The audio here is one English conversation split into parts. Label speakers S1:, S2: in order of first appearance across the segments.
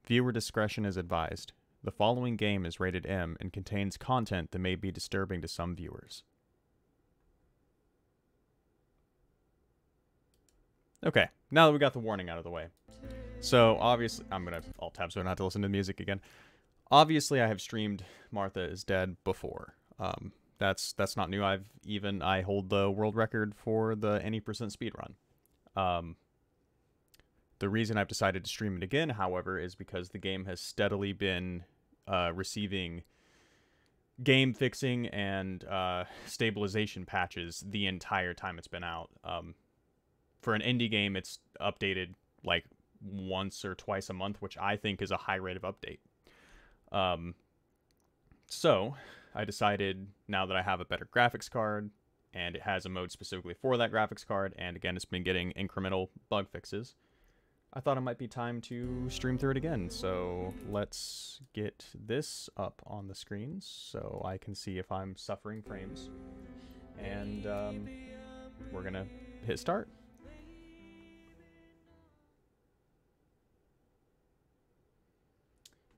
S1: Viewer discretion is advised. The following game is rated M and contains content that may be disturbing to some viewers. Okay, now that we got the warning out of the way. So, obviously, I'm going to alt-tab so I don't have to listen to music again. Obviously, I have streamed Martha is Dead before. That's not new. I hold the world record for the any percent speedrun. The reason I've decided to stream it again, however, is because the game has steadily been receiving game fixing and stabilization patches the entire time it's been out. For an indie game, it's updated like once or twice a month, which I think is a high rate of update. So I decided, now that I have a better graphics card and it has a mode specifically for that graphics card, and again, it's been getting incremental bug fixes, I thought it might be time to stream through it again. So let's get this up on the screen so I can see if I'm suffering frames. And we're going to hit start.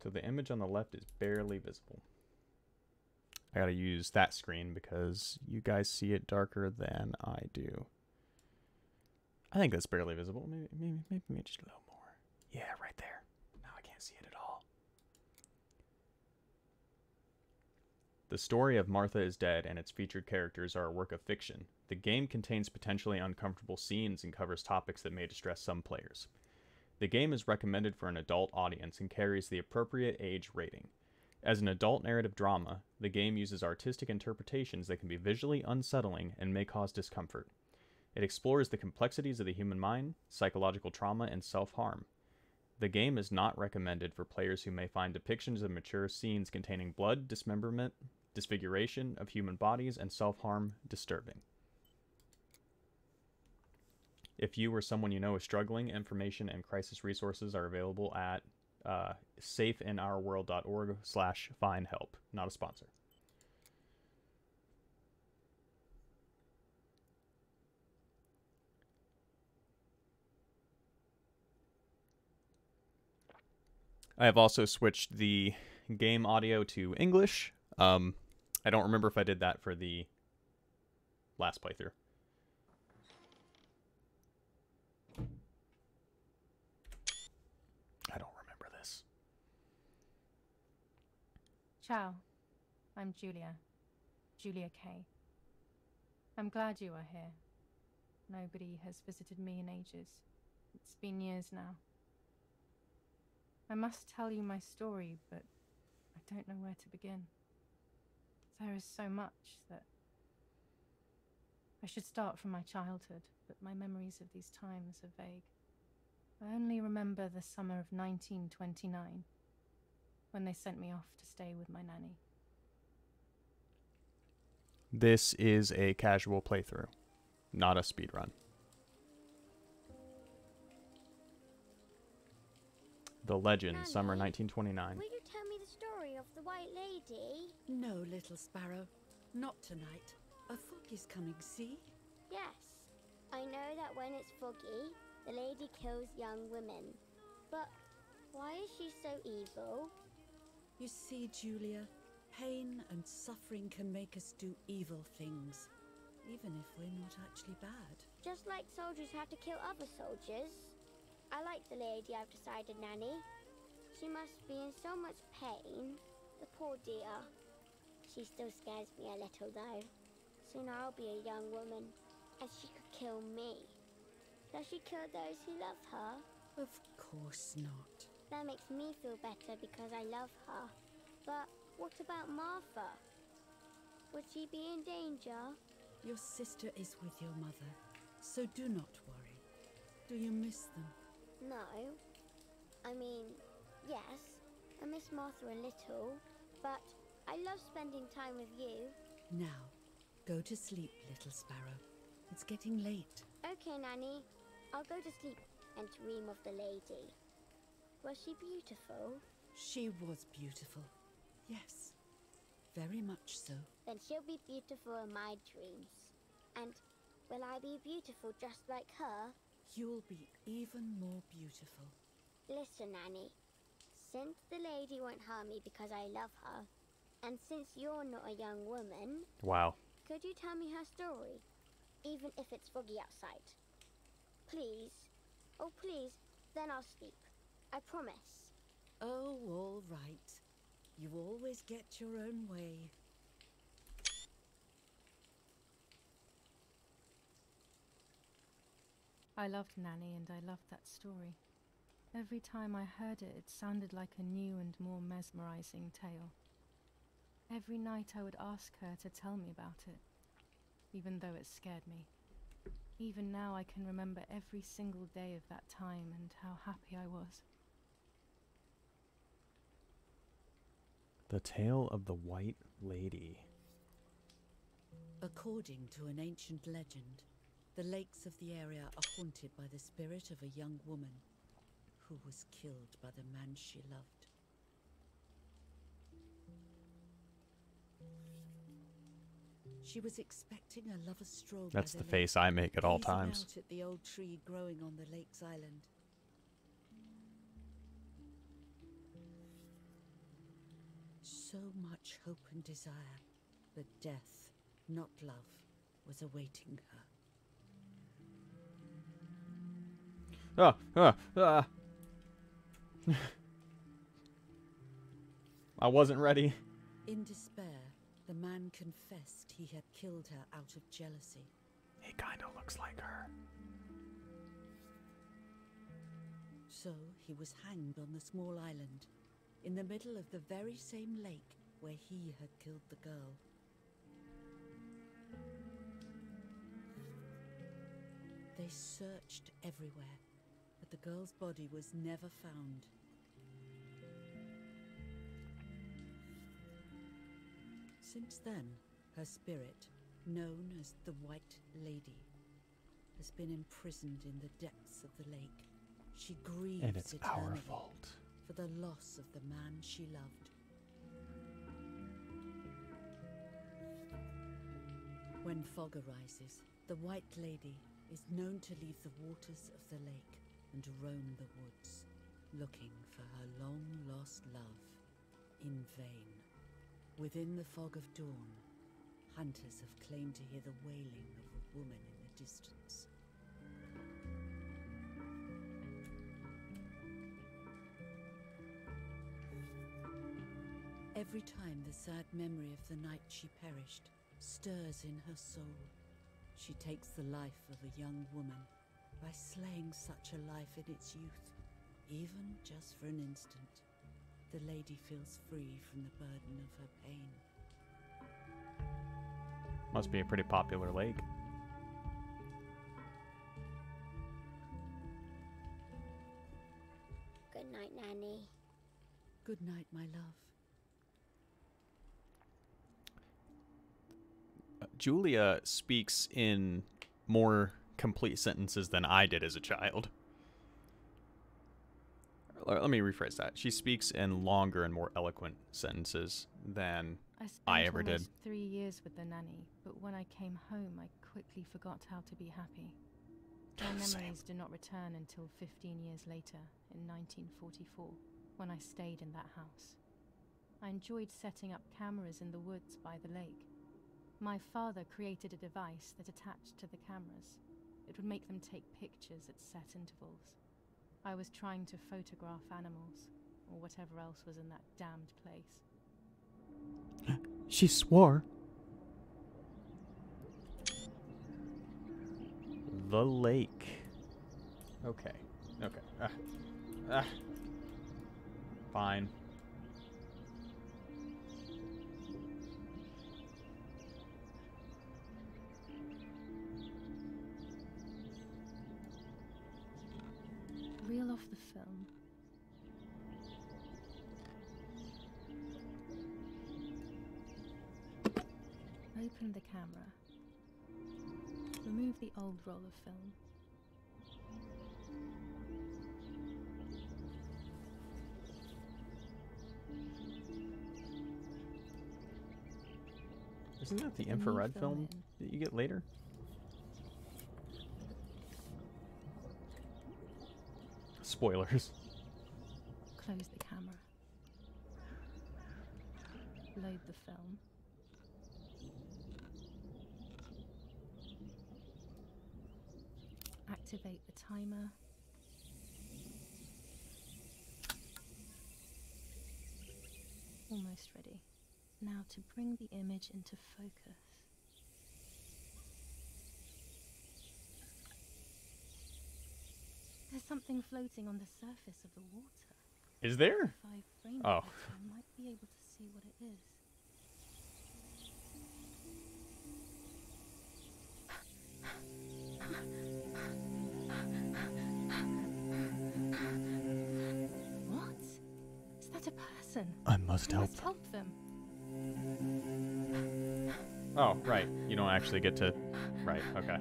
S1: So the image on the left is barely visible. I gotta use that screen because you guys see it darker than I do. I think that's barely visible. Maybe just a little more. Yeah, right there. Now I can't see it at all. The story of Martha is Dead and its featured characters are a work of fiction. The game contains potentially uncomfortable scenes and covers topics that may distress some players. The game is recommended for an adult audience and carries the appropriate age rating. As an adult narrative drama, the game uses artistic interpretations that can be visually unsettling and may cause discomfort. It explores the complexities of the human mind, psychological trauma, and self-harm. The game is not recommended for players who may find depictions of mature scenes containing blood, dismemberment, disfiguration of human bodies, and self-harm disturbing. If you or someone you know is struggling, information and crisis resources are available at safeinourworld.org/findhelp. Not a sponsor. I have also switched the game audio to English. I don't remember if I did that for the last playthrough. I don't remember this.
S2: Ciao, I'm Giulia. Giulia K. I'm glad you are here. Nobody has visited me in ages. It's been years now. I must tell you my story, but I don't know where to begin. There is so much that... I should start from my childhood, but my memories of these times are vague. I only remember the summer of 1929, when they sent me off to stay with my nanny.
S1: This is a casual playthrough, not a speedrun. The Legend,
S3: Nanny,
S1: summer 1929.
S3: Will you tell me the story of the White Lady?
S4: No, little sparrow. Not tonight. A fog is coming, see?
S3: Yes. I know that when it's foggy, the lady kills young women. But why is she so evil?
S4: You see, Giulia, pain and suffering can make us do evil things, even if we're not actually bad.
S3: Just like soldiers have to kill other soldiers. I like the lady, I've decided, Nanny. She must be in so much pain. The poor dear. She still scares me a little, though. Soon I'll be a young woman, and she could kill me. Does she kill those who love her?
S4: Of course not.
S3: That makes me feel better because I love her. But what about Martha? Would she be in danger?
S4: Your sister is with your mother, so do not worry. Do you miss them?
S3: No. I mean, yes, I miss Martha a little, but I love spending time with you.
S4: Now, go to sleep, little sparrow. It's getting late.
S3: Okay, Nanny. I'll go to sleep and dream of the lady. Was she beautiful?
S4: She was beautiful. Yes, very much so.
S3: Then she'll be beautiful in my dreams. And will I be beautiful just like her?
S4: You'll be even more beautiful.
S3: Listen, Nanny. Since the lady won't harm me because I love her, and since you're not a young woman,
S1: Wow.
S3: could you tell me her story? Even if it's foggy outside. Please. Oh, please. Then I'll speak. I promise.
S4: Oh, all right. You always get your own way.
S2: I loved Nanny and I loved that story. Every time I heard it, it sounded like a new and more mesmerizing tale. Every night I would ask her to tell me about it, even though it scared me. Even now I can remember every single day of that time and how happy I was.
S1: The Tale of the White Lady.
S4: According to an ancient legend, the lakes of the area are haunted by the spirit of a young woman who was killed by the man she loved. She was expecting a lover's stroll.
S1: That's
S4: by
S1: the
S4: lake,
S1: face I make at all
S4: gazing
S1: times.
S4: out at the old tree growing on the lake's island. So much hope and desire, but death, not love, was awaiting her.
S1: I wasn't ready.
S4: In despair, the man confessed he had killed her out of jealousy.
S1: He kind of looks like her.
S4: So he was hanged on the small island, in the middle of the very same lake where he had killed the girl. They searched everywhere, but the girl's body was never found. Since then, her spirit, known as the White Lady, has been imprisoned in the depths of the lake. She grieves
S1: And it's our
S4: eternally
S1: fault.
S4: for the loss of the man she loved. When fog arises, the White Lady is known to leave the waters of the lake and roam the woods, looking for her long-lost love in vain. Within the fog of dawn, hunters have claimed to hear the wailing of a woman in the distance. Every time the sad memory of the night she perished stirs in her soul, she takes the life of a young woman by slaying such a life in its youth. Even just for an instant, the lady feels free from the burden of her pain.
S1: Must be a pretty popular lake.
S3: Good night, Nanny.
S4: Good night, my love.
S1: Giulia speaks in more complete sentences than I did as a child. Let me rephrase that. She speaks in longer and more eloquent sentences than I ever did.
S2: I spent almost 3 years with the nanny, but when I came home, I quickly forgot how to be happy. My
S1: Same.
S2: memories do not return until 15 years later, in 1944, when I stayed in that house. I enjoyed setting up cameras in the woods by the lake. My father created a device that attached to the cameras. It would make them take pictures at set intervals. I was trying to photograph animals, or whatever else was in that damned place.
S1: She swore. The lake. Okay. Okay. Fine.
S2: Reel off the film. Open the camera. Remove the old roll of film.
S1: Isn't that the
S2: Put new
S1: infrared
S2: film
S1: film
S2: in.
S1: that you get later? Spoilers.
S2: Close the camera. Load the film. Activate the timer. Almost ready. Now to bring the image into focus. There's something floating on the surface of the water.
S1: Is there?
S2: If I frame it
S1: Oh.
S2: better, I might be able to see what it is. What? Is that a person?
S1: I must
S2: I
S1: help.
S2: must help them.
S1: Oh, right. You don't actually get to... Right, okay.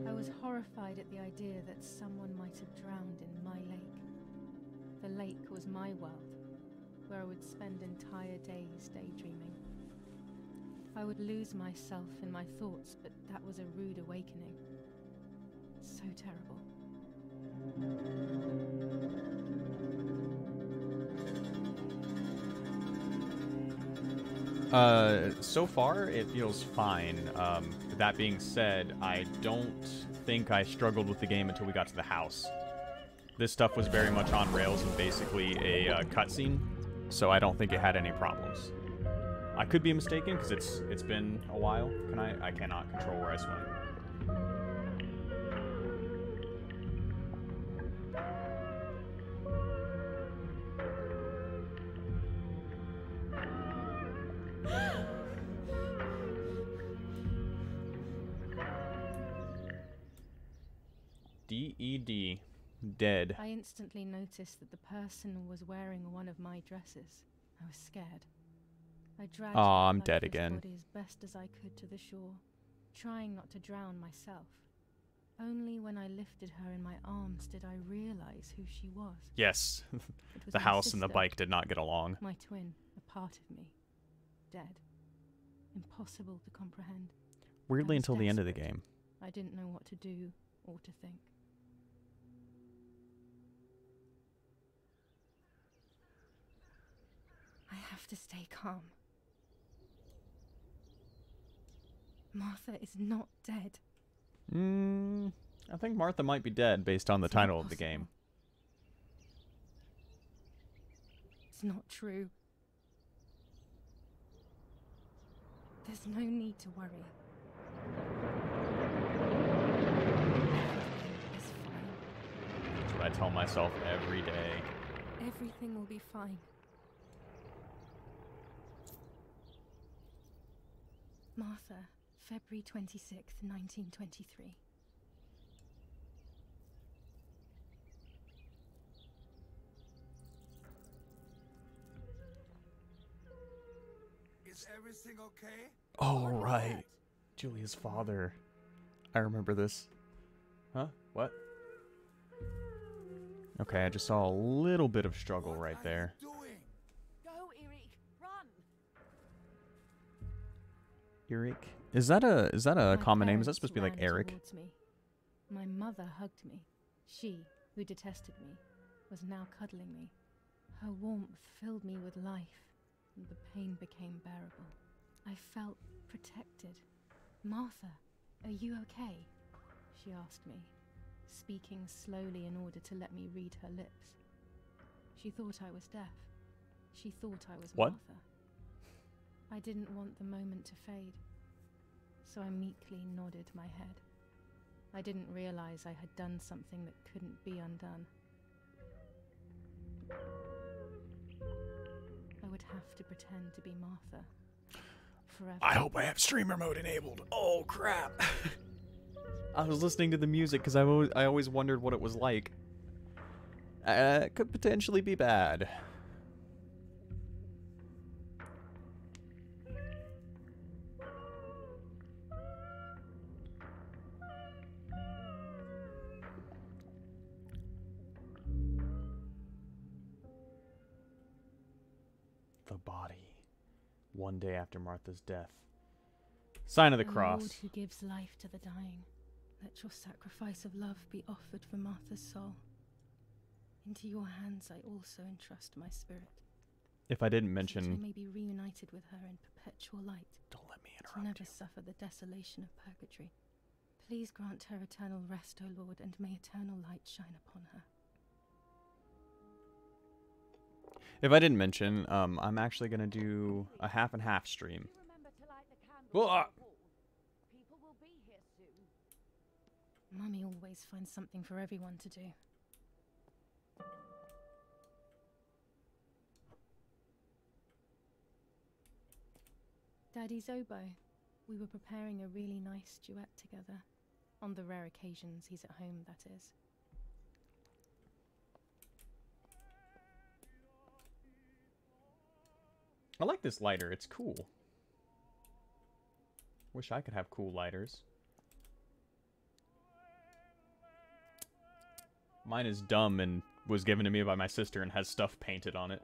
S2: I was horrified at the idea that someone might have drowned in my lake. The lake was my world, where I would spend entire days daydreaming. I would lose myself in my thoughts, but that was a rude awakening. So terrible.
S1: So far, it feels fine. That being said, I don't think I struggled with the game until we got to the house. This stuff was very much on rails and basically a cutscene, so I don't think it had any problems. I could be mistaken because it's been a while. I cannot control where I swim. D-E-D. Dead.
S2: I instantly noticed that the person was wearing one of my dresses. I was scared. I dragged
S1: Aw,
S2: the
S1: I'm dead
S2: lifeless
S1: again.
S2: body as best as I could to the shore, trying not to drown myself. Only when I lifted her in my arms did I realize who she was.
S1: Yes.
S2: It was
S1: The
S2: my
S1: house and the
S2: sister,
S1: bike did not get along.
S2: my twin, a part of me, dead. Impossible to comprehend.
S1: Weirdly
S2: I was
S1: until the end of the
S2: desperate.
S1: game.
S2: I didn't know what to do or to think. I have to stay calm. Martha is not dead.
S1: I think Martha might be dead based on the
S2: It's not
S1: title of the
S2: possible.
S1: game.
S2: It's not true. There's no need to worry. Everything is fine.
S1: That's what I tell myself every day.
S2: Everything will be fine. Martha, February 26th, 1923.
S5: Is everything okay?
S1: Oh, right. Giulia's father. I remember this. Huh? What? Okay, I just saw a little bit of struggle
S5: What
S1: right
S5: are
S1: there.
S5: you doing?
S4: Go, Eric, run!
S1: Eric? Is that a
S2: My
S1: common name? Is that
S2: parents
S1: supposed to be like
S2: ran
S1: Eric?
S2: towards me. My mother hugged me. She, who detested me, was now cuddling me. Her warmth filled me with life, and the pain became bearable. I felt protected. Martha, are you okay? She asked me, speaking slowly in order to let me read her lips. She thought I was deaf. She thought I was
S1: What?
S2: Martha. I didn't want the moment to fade, so I meekly nodded my head. I didn't realize I had done something that couldn't be undone. I would have to pretend to be Martha. Forever.
S1: I hope I have streamer mode enabled. Oh, crap. I was listening to the music because I always wondered what it was like. It could potentially be bad. The body. One day after Martha's death. Sign of the
S2: O
S1: cross.
S2: Lord who gives life to the dying, let your sacrifice of love be offered for Martha's soul. Into your hands I also entrust my spirit.
S1: If I didn't
S2: That I
S1: mention...
S2: may be reunited with her in perpetual light.
S1: Don't let me
S2: To
S1: interrupt
S2: never
S1: you.
S2: suffer the desolation of purgatory. Please grant her eternal rest, O Lord, and may eternal light shine upon her.
S1: If I didn't mention, I'm actually going to do a half and half stream.
S5: People will be here soon.
S2: Mummy always finds something for everyone to do. Daddy's oboe. We were preparing a really nice duet together. On the rare occasions he's at home, that is.
S1: I like this lighter. It's cool. Wish I could have cool lighters. Mine is dumb and was given to me by my sister and has stuff painted on it.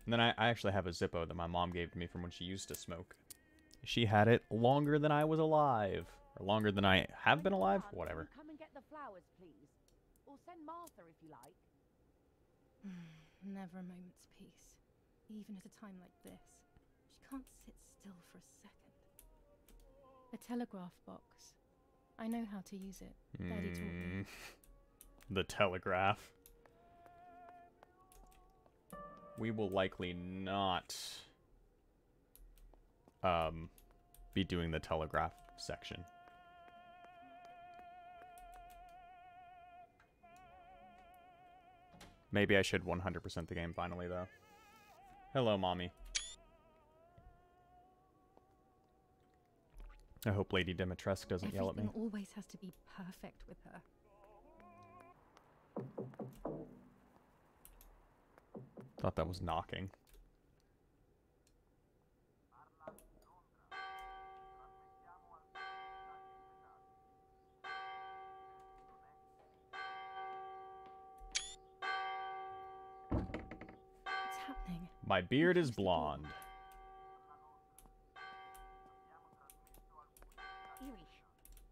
S1: And then I actually have a Zippo that my mom gave to me from when she used to smoke. She had it longer than I was alive. Or longer than I have been alive? Whatever.
S5: Come and get the flowers, please. Or send Martha if you like.
S2: Never a moment's peace. Even at a time like this. She can't sit still for a second. A telegraph box. I know how to use it. Daddy taught me.
S1: The telegraph. We will likely not be doing the telegraph section. Maybe I should 100% the game finally, though. Hello, Mommy. I hope Lady Dimitrescu doesn't yell at me.
S2: Everything always has to be perfect with her.
S1: Thought that was knocking.
S2: What's happening?
S1: My beard is blonde.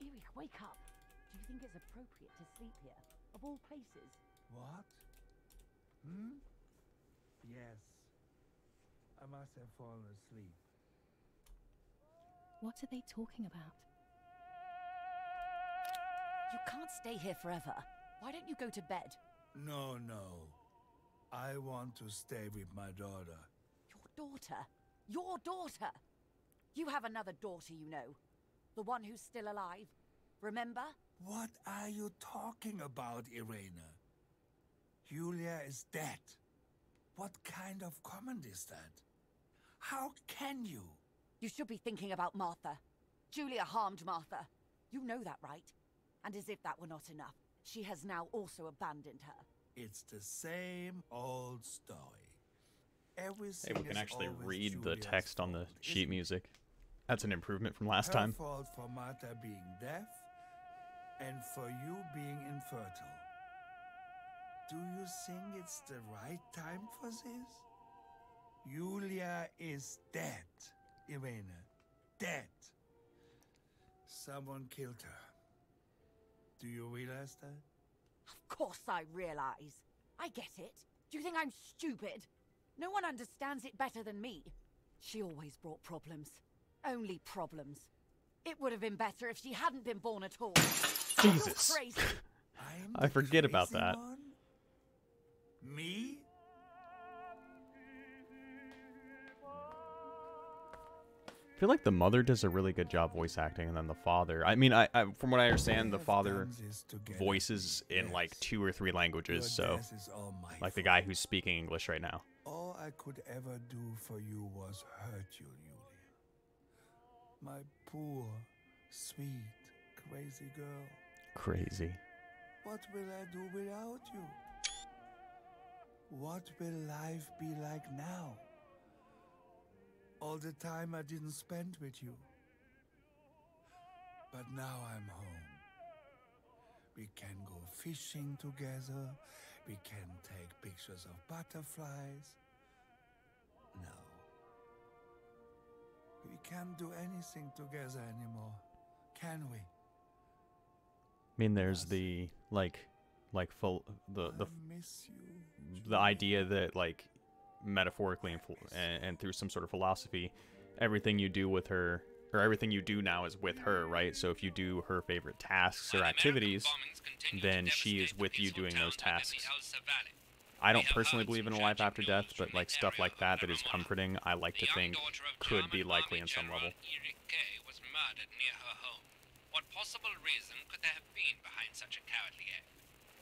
S5: Erich, wake up. Do you think it's appropriate to sleep here? Of all places?
S6: What? Hmm? Yes. I must have fallen asleep.
S2: What are they talking about?
S5: You can't stay here forever. Why don't you go to bed?
S6: No. I want to stay with my daughter.
S5: Your daughter? Your daughter? You have another daughter, you know. The one who's still alive. Remember?
S6: What are you talking about, Irena? Giulia is dead. What kind of comment is that? How can you?
S5: You should be thinking about Martha. Giulia harmed Martha. You know that, right? And as if that were not enough, she has now also abandoned her.
S6: It's the same old story. Everything
S1: Hey, we can
S6: is
S1: actually
S6: always
S1: read the
S6: Giulia's
S1: text on the
S6: fault,
S1: sheet
S6: isn't it?
S1: music. That's an improvement from last
S6: Her
S1: time.
S6: fault for Martha being deaf and for you being infertile. Do you think it's the right time for this? Giulia is dead, Irena. Dead. Someone killed her. Do you realize that?
S5: Of course I realize. I get it. Do you think I'm stupid? No one understands it better than me. She always brought problems. Only problems. It would have been better if she hadn't been born at all.
S1: Jesus.
S5: You're crazy.
S6: I'm
S1: I
S6: the
S1: forget about
S6: crazy
S1: that.
S6: one? Me?
S1: I feel like the mother does a really good job voice acting, and then the father. I mean, I from what I understand, the
S6: We have
S1: father
S6: done this together.
S1: voices in like
S6: Yes.
S1: 2 or 3 languages.
S6: Your
S1: So,
S6: death is all my
S1: like the
S6: fault.
S1: guy who's speaking English right now.
S6: All I could ever do for you was hurt you, Giulia. My poor, sweet, crazy girl.
S1: Crazy.
S6: What will I do without you? What will life be like now? All the time I didn't spend with you. But now I'm home. We can go fishing together. We can take pictures of butterflies. No. We can't do anything together anymore, can we?
S1: I mean, there's the full
S6: I miss you.
S1: the idea that, like, metaphorically and through some sort of philosophy, everything you do with her, or everything you do now, is with her, right? So if you do her favorite tasks or activities, then she is with you doing those tasks. I don't personally believe in a life after death, but like stuff like that is comforting, I like to think could be likely in some level.
S7: Was murdered near her home. What possible reason could there have been behind such a cowardly act?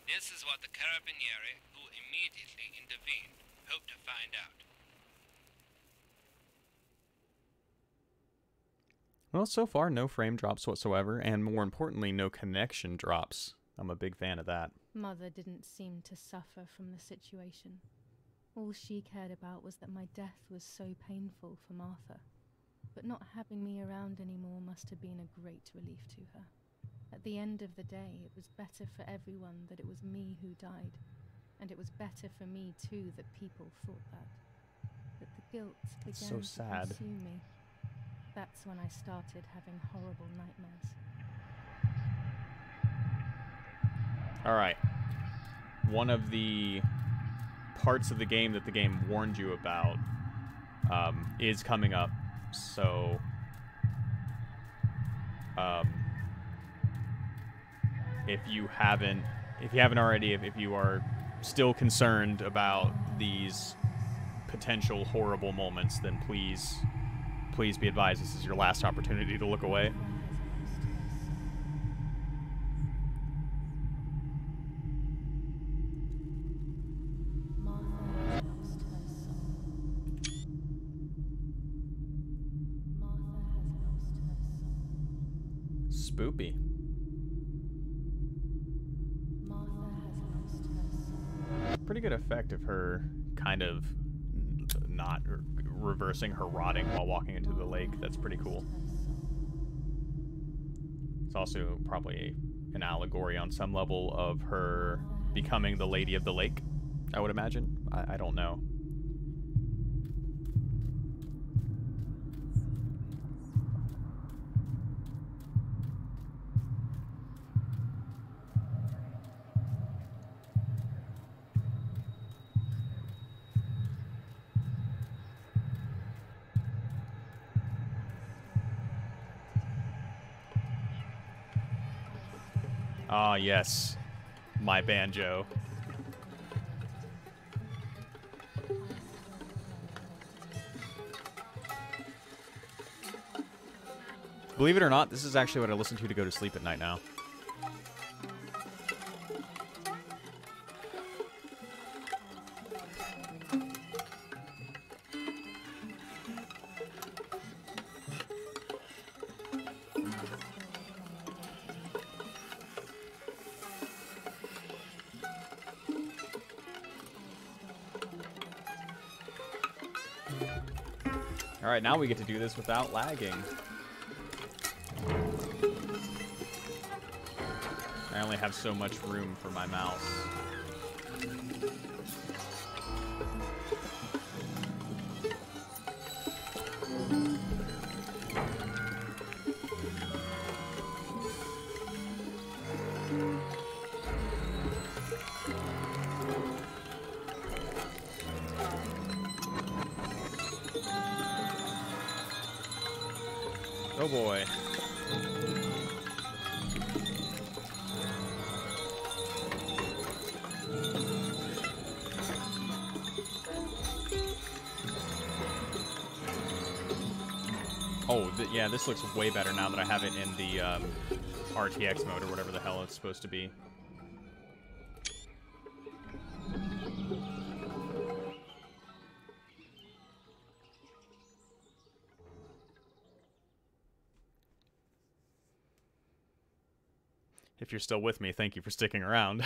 S7: This is what the Carabinieri, who immediately intervened, hope to find out.
S1: Well, so far, no frame drops whatsoever, and more importantly, no connection drops. I'm a big fan of that.
S2: Mother didn't seem to suffer from the situation. All she cared about was that my death was so painful for Martha. But not having me around anymore must have been a great relief to her. At the end of the day, it was better for everyone that it was me who died. And it was better for me, too, that people thought that. But the guilt began to consume me. That's when I started having horrible nightmares.
S1: Alright. One of the parts of the game that the game warned you about is coming up. So, if you haven't already, if you are still concerned about these potential horrible moments, then please be advised this is your last opportunity to look away. Spoopy. Pretty good effect of her kind of not reversing her rotting while walking into the lake. That's pretty cool. It's also probably an allegory on some level of her becoming the Lady of the Lake, I would imagine. I don't know. Ah, yes. My banjo. Believe it or not, this is actually what I listen to go to sleep at night now. Alright, now we get to do this without lagging. I only have so much room for my mouse. Oh boy. Oh, yeah, this looks way better now that I have it in the RTX mode or whatever the hell it's supposed to be. If you're still with me, thank you for sticking around.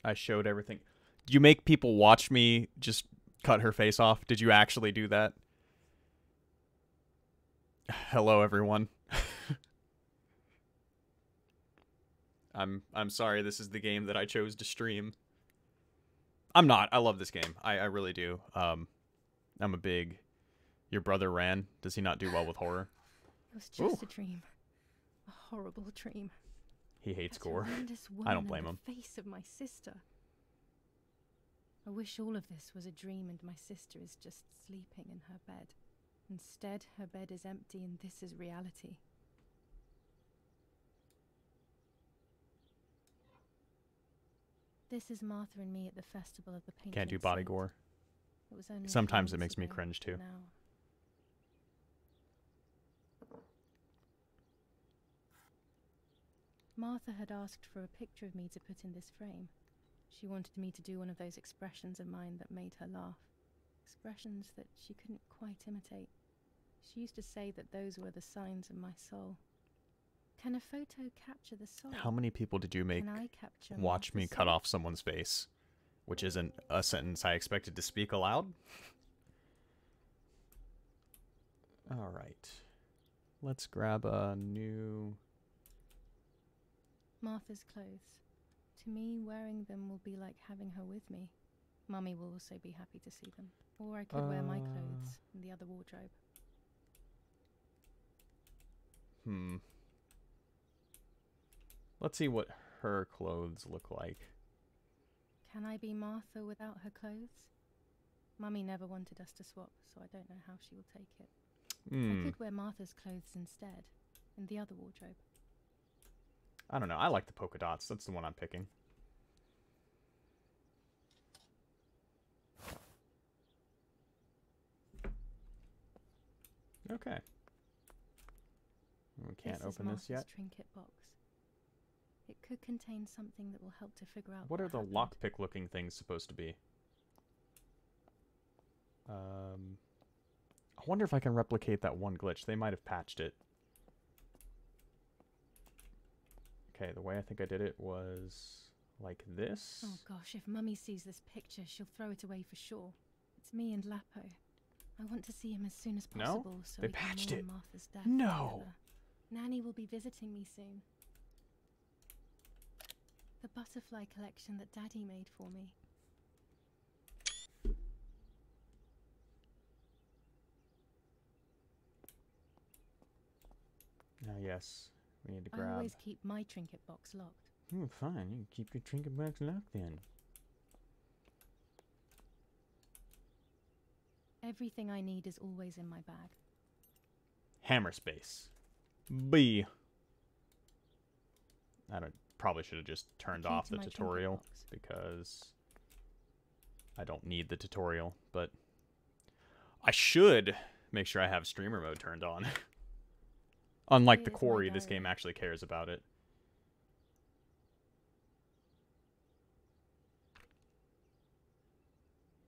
S1: I showed everything. You make people watch me just cut her face off. Did you actually do that? Hello, everyone. I'm sorry, this is the game that I chose to stream. I'm not. I love this game. I really do. I'm a big... Your brother ran. Does he not do well with horror?
S2: It was just a dream. A horrible dream.
S1: He hates
S2: That
S1: gore.
S2: horrendous
S1: I don't
S2: woman
S1: blame
S2: in
S1: him.
S2: the face of my sister. I wish all of this was a dream and my sister is just sleeping in her bed. Instead, her bed is empty and this is reality. This is Martha and me at the festival of the Patron
S1: Can't do body
S2: Saint.
S1: gore.
S2: It was only a
S1: Sometimes
S2: few
S1: it
S2: months
S1: makes me
S2: ago,
S1: cringe too.
S2: Now. Martha had asked for a picture of me to put in this frame. She wanted me to do one of those expressions of mine that made her laugh. Expressions that she couldn't quite imitate. She used to say that those were the signs of my soul. Can a photo capture the soul?
S1: How many people did you make
S2: Can I capture
S1: watch me
S2: Martha's
S1: cut
S2: soul?
S1: off someone's face? Which isn't a sentence I expected to speak aloud. Alright. Let's grab a new...
S2: Martha's clothes. To me, wearing them will be like having her with me. Mummy will also be happy to see them. Or I could wear my clothes in the other wardrobe.
S1: Let's see what her clothes look like.
S2: Can I be Martha without her clothes? Mummy never wanted us to swap, so I don't know how she will take it. I could wear Martha's clothes instead, in the other wardrobe.
S1: I don't know. I like the polka dots. That's the one I'm picking. Okay. We can't open this yet.
S2: Martha's trinket box. It could contain something that will help to figure out
S1: What are the
S2: happened.
S1: lockpick looking things supposed to be? I wonder if I can replicate that one glitch. They might have patched it. Okay, the way I think I did it was like this.
S2: Oh gosh, if Mummy sees this picture, she'll throw it away for sure. It's me and Lapo. I want to see him as soon as
S1: No?
S2: possible so
S1: They
S2: we can
S1: patched
S2: mourn
S1: it.
S2: Martha's death
S1: No.
S2: together. Nanny will be visiting me soon. The butterfly collection that Daddy made for me.
S1: Yes. We need to
S2: I
S1: grab...
S2: always keep my trinket box locked.
S1: Fine. You can keep your trinket box locked then.
S2: Everything I need is always in my bag.
S1: Hammer space. B. Probably should have just turned
S2: Key
S1: off
S2: to
S1: the
S2: my trinket
S1: tutorial
S2: box.
S1: because I don't need the tutorial, but I should make sure I have streamer mode turned on. Unlike the
S2: Here's my
S1: Quarry, this
S2: diary.
S1: game actually cares about it.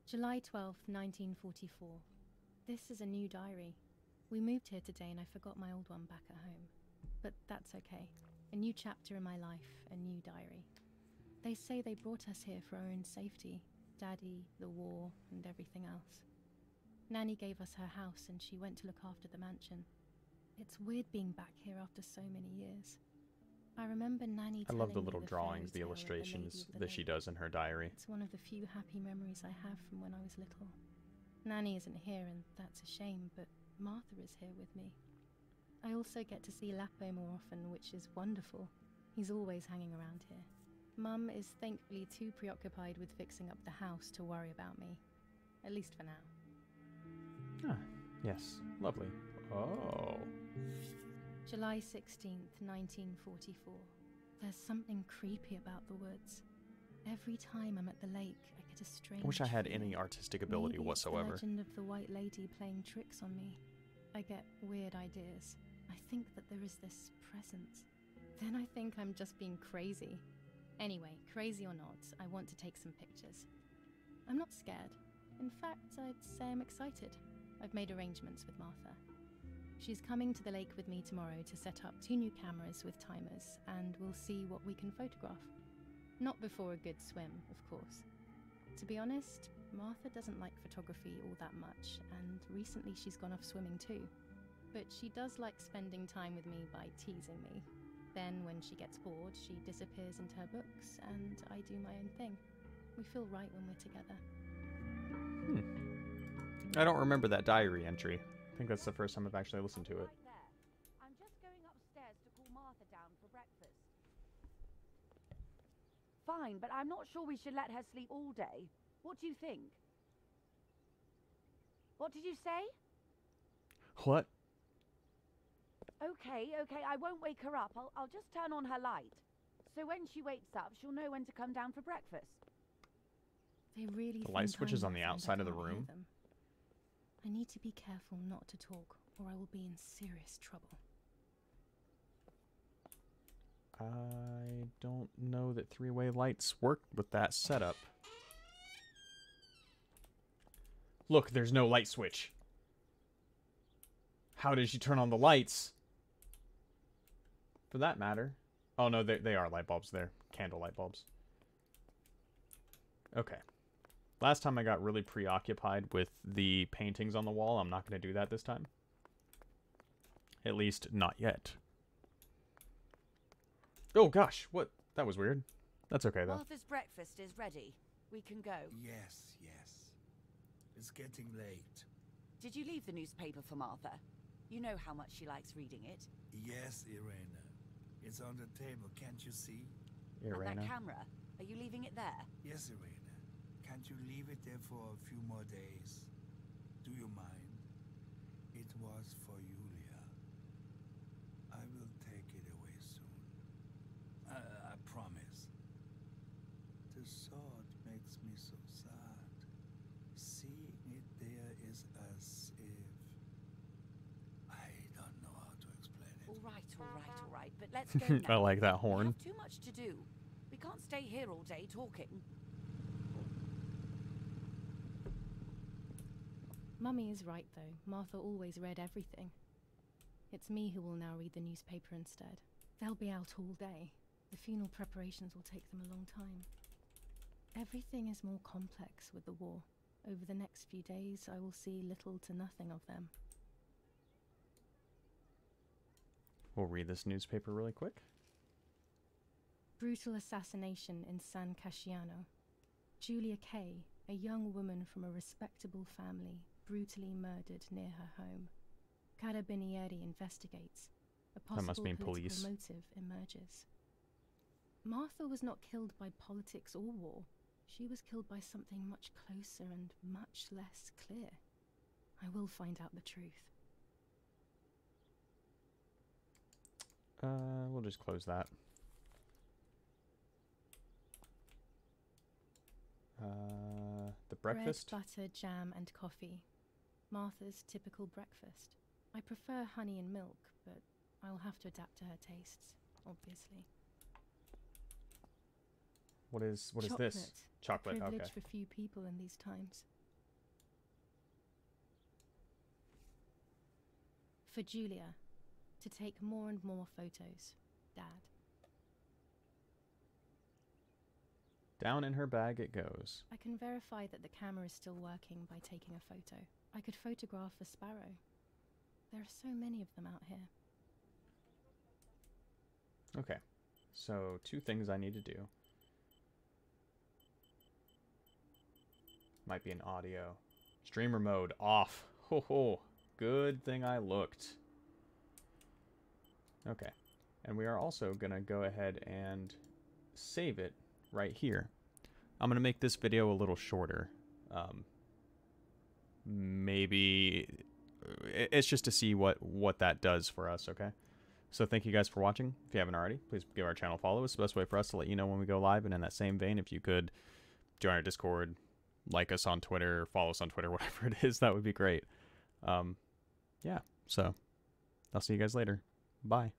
S2: July 12th, 1944. This is a new diary. We moved here today and I forgot my old one back at home. But that's okay. A new chapter in my life, a new diary. They say they brought us here for our own safety. Daddy, the war, and everything else. Nanny gave us her house and she went to look after the mansion. It's weird being back here after so many years. I remember Nanny
S1: I love the
S2: telling me
S1: little
S2: fairy
S1: drawings, the
S2: tale of the Lady
S1: illustrations
S2: of the
S1: that she
S2: Lake.
S1: does in her diary.
S2: It's one of the few happy memories I have from when I was little. Nanny isn't here and that's a shame, but Martha is here with me. I also get to see Lapo more often, which is wonderful. He's always hanging around here. Mum is thankfully too preoccupied with fixing up the house to worry about me. At least for now.
S1: Ah, yes. Lovely. Oh.
S2: July 16th, 1944. There's something creepy about the woods. Every time I'm at the lake, I get a strange
S1: I wish I had
S2: feeling.
S1: any artistic ability
S2: Maybe it's
S1: whatsoever.
S2: the legend of the White Lady playing tricks on me. I get weird ideas. I think that there is this presence. Then I think I'm just being crazy. Anyway, crazy or not, I want to take some pictures. I'm not scared. In fact, I'd say I'm excited. I've made arrangements with Martha. She's coming to the lake with me tomorrow to set up 2 new cameras with timers, and we'll see what we can photograph. Not before a good swim, of course. To be honest, Martha doesn't like photography all that much, and recently she's gone off swimming too. But she does like spending time with me by teasing me. Then when she gets bored, she disappears into her books, and I do my own thing. We feel right when we're together.
S1: I don't remember that diary entry. I think that's the first time I've actually listened to it.
S5: Right there. I'm just going upstairs to call Martha down for breakfast. Fine, but I'm not sure we should let her sleep all day. What do you think? What did you say?
S1: What?
S5: Okay, I won't wake her up. I'll just turn on her light. So when she wakes up, she'll know when to come down for breakfast.
S2: They really
S1: The light
S2: think
S1: switch
S2: I'm
S1: is on
S2: their
S1: the
S2: friend.
S1: outside
S2: I
S1: of the
S2: can't hear
S1: room.
S2: them. I need to be careful not to talk, or I will be in serious trouble.
S1: I don't know that three-way lights work with that setup. Look, there's no light switch. How did she turn on the lights? For that matter. Oh, no, they are light bulbs there. Candle light bulbs. Okay. Last time I got really preoccupied with the paintings on the wall. I'm not going to do that this time. At least, not yet. Oh, gosh. What? That was weird. That's okay, though.
S5: Martha's breakfast is ready. We can go.
S6: Yes. It's getting late.
S5: Did you leave the newspaper for Martha? You know how much she likes reading it.
S6: Yes, Irena. It's on the table, can't you see?
S1: Irena.
S5: And that camera, are you leaving it there?
S6: Yes, Irena. Can't you leave it there for a few more days? Do you mind? It was for Giulia. I will take it away soon. I promise. The thought makes me so sad. Seeing it there is as if... I don't know how to explain it.
S5: All right. But let's go now.
S1: I like that
S5: We
S1: horn.
S5: have too much to do. We can't stay here all day talking.
S2: Mummy is right, though. Martha always read everything. It's me who will now read the newspaper instead. They'll be out all day. The funeral preparations will take them a long time. Everything is more complex with the war. Over the next few days, I will see little to nothing of them.
S1: We'll read this newspaper really quick.
S2: Brutal assassination in San Casciano. Giulia K., a young woman from a respectable family, brutally murdered near her home. Carabinieri investigates. A
S1: That must
S2: possible
S1: mean
S2: political
S1: police.
S2: motive emerges. Martha was not killed by politics or war. She was killed by something much closer and much less clear. I will find out the truth.
S1: We'll just close that. The breakfast?
S2: Bread, butter, jam, and coffee. Martha's typical breakfast. I prefer honey and milk, but I'll have to adapt to her tastes, obviously.
S1: What is this? Chocolate,
S2: Privilege
S1: okay.
S2: for few people in these times. For Giulia, to take more and more photos. Dad.
S1: Down in her bag it goes.
S2: I can verify that the camera is still working by taking a photo. I could photograph a sparrow. There are so many of them out here.
S1: Okay. So, two things I need to do. Might be an audio. Streamer mode off. Ho ho. Good thing I looked. Okay. And we are also going to go ahead and save it right here. I'm going to make this video a little shorter. Maybe it's just to see what that does for us, okay? So thank you guys for watching. If you haven't already, please give our channel a follow. It's the best way for us to let you know when we go live. And in that same vein, if you could join our Discord, like us on Twitter, follow us on Twitter, whatever it is, that would be great. Yeah, so I'll see you guys later. Bye.